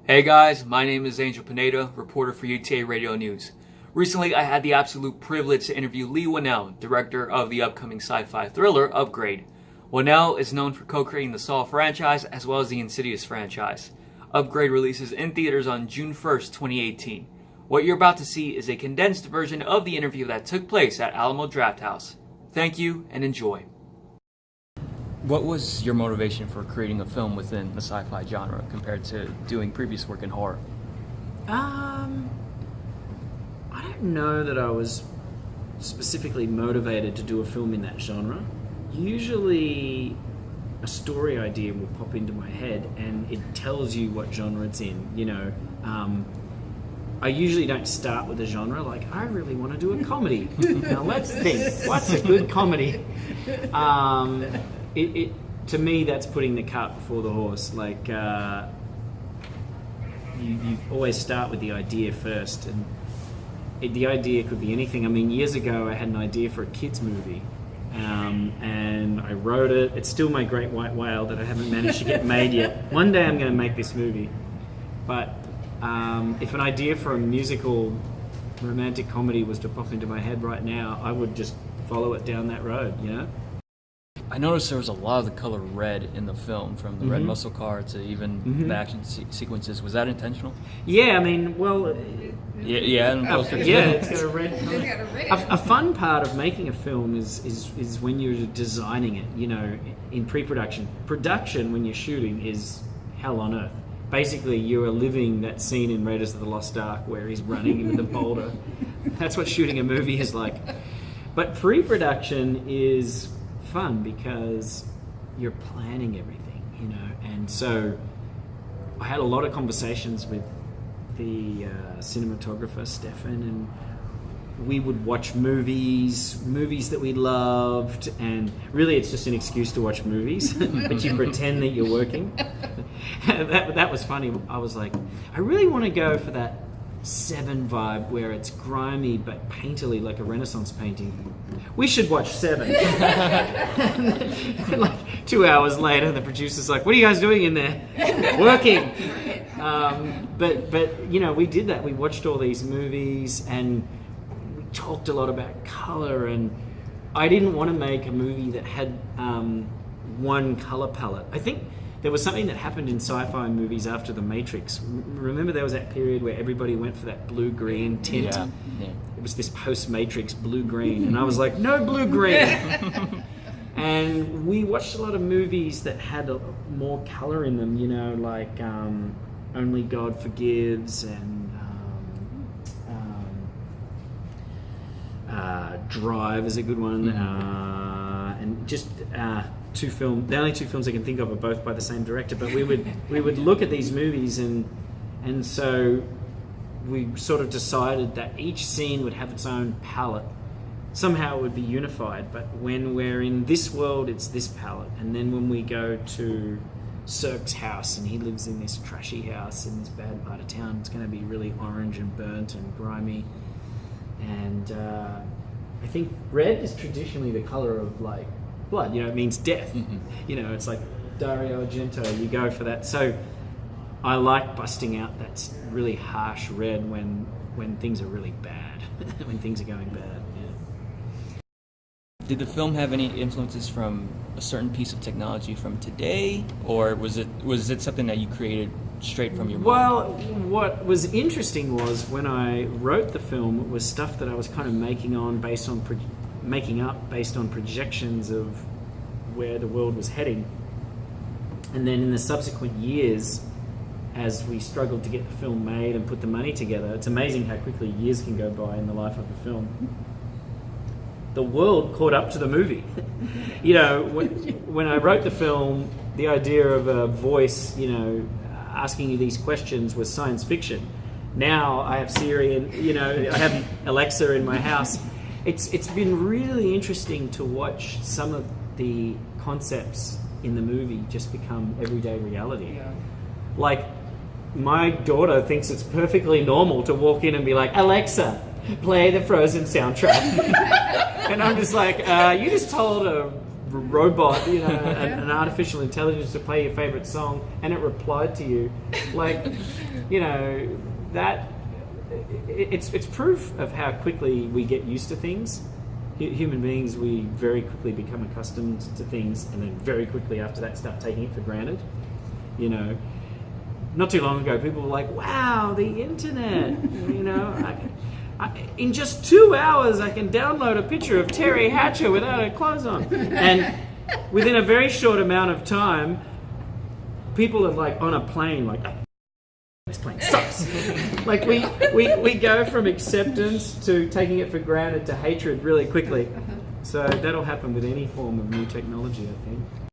Hey guys, my name is Angel Pineda, reporter for UTA Radio News. Recently, I had the absolute privilege to interview Leigh Whannell, director of the upcoming sci-fi thriller Upgrade. Whannell is known for co-creating the Saw franchise as well as the Insidious franchise. Upgrade releases in theaters on June 1st, 2018. What you're about to see is a condensed version of the interview that took place at Alamo Drafthouse. Thank you and enjoy. What was your motivation for creating a film within the sci-fi genre compared to doing previous work in horror? I don't know that I was specifically motivated to do a film in that genre. Usually a story idea will pop into my head and it tells you what genre it's in, I usually don't start with a genre like, I really want to do a comedy. Now let's think, what's a good comedy? To me, that's putting the cart before the horse. Like, you always start with the idea first, and the idea could be anything. I mean, years ago, I had an idea for a kids' movie, and I wrote it. It's still my great white whale that I haven't managed to get made yet. One day, I'm going to make this movie. But if an idea for a musical romantic comedy was to pop into my head right now, I would just follow it down that road, I noticed there was a lot of the color red in the film, from the red muscle car to even the action sequences. Was that intentional? Yeah, I mean, well... Yeah, it's got a red color. A fun part of making a film is when you're designing it, in pre-production. Production, when you're shooting, is hell on earth. Basically, you are living that scene in Raiders of the Lost Ark where he's running with a boulder. That's what shooting a movie is like. But pre-production is fun because you're planning everything, and so I had a lot of conversations with the cinematographer Stefan, and we would watch movies that we loved, and really it's just an excuse to watch movies but you pretend that you're working. that was funny. I was like, I really want to go for that Seven vibe where it's grimy but painterly like a Renaissance painting. We should watch Seven. And like 2 hours later, the producer's like, "What are you guys doing in there?" Working. But we did that. We watched all these movies and we talked a lot about color. And I didn't want to make a movie that had one color palette. I think there was something that happened in sci-fi movies after The Matrix. Remember there was that period where everybody went for that blue-green tint? Yeah. It was this post-Matrix blue-green, and I was like, no blue-green! And we watched a lot of movies that had more color in them, like Only God Forgives, and Drive is a good one, and just... the only two films I can think of are both by the same director, but we would look at these movies and so we sort of decided that each scene would have its own palette. Somehow it would be unified, but when we're in this world, it's this palette, and then when we go to Cirque's house and he lives in this trashy house in this bad part of town, it's going to be really orange and burnt and grimy. And I think red is traditionally the color of like blood, it means death. It's like Dario Argento, you go for that. So I like busting out that really harsh red when things are really bad, when things are going bad. Did the film have any influences from a certain piece of technology from today, or was it something that you created straight from your mind? Well, what was interesting was when I wrote the film, it was stuff that I was kind of making up based on projections of where the world was heading. And then in the subsequent years, as we struggled to get the film made and put the money together, it's amazing how quickly years can go by in the life of a film. The world caught up to the movie. When I wrote the film, the idea of a voice, asking you these questions was science fiction. Now I have Siri and, I have Alexa in my house. It's been really interesting to watch some of the concepts in the movie just become everyday reality. Yeah. Like, my daughter thinks it's perfectly normal to walk in and be like, "Alexa, play the Frozen soundtrack." And I'm just like, you just told a robot, you know, an artificial intelligence to play your favorite song, and it replied to you, like, you know, that it's proof of how quickly we get used to things. Human beings, we very quickly become accustomed to things, and then very quickly after that start taking it for granted. You know, not too long ago, people were like, "Wow, the internet!" You know, in just 2 hours, I can download a picture of Terry Hatcher without her clothes on, and within a very short amount of time, people are like on a plane, like, this plane sucks. Like we go from acceptance to taking it for granted to hatred really quickly. So that'll happen with any form of new technology, I think.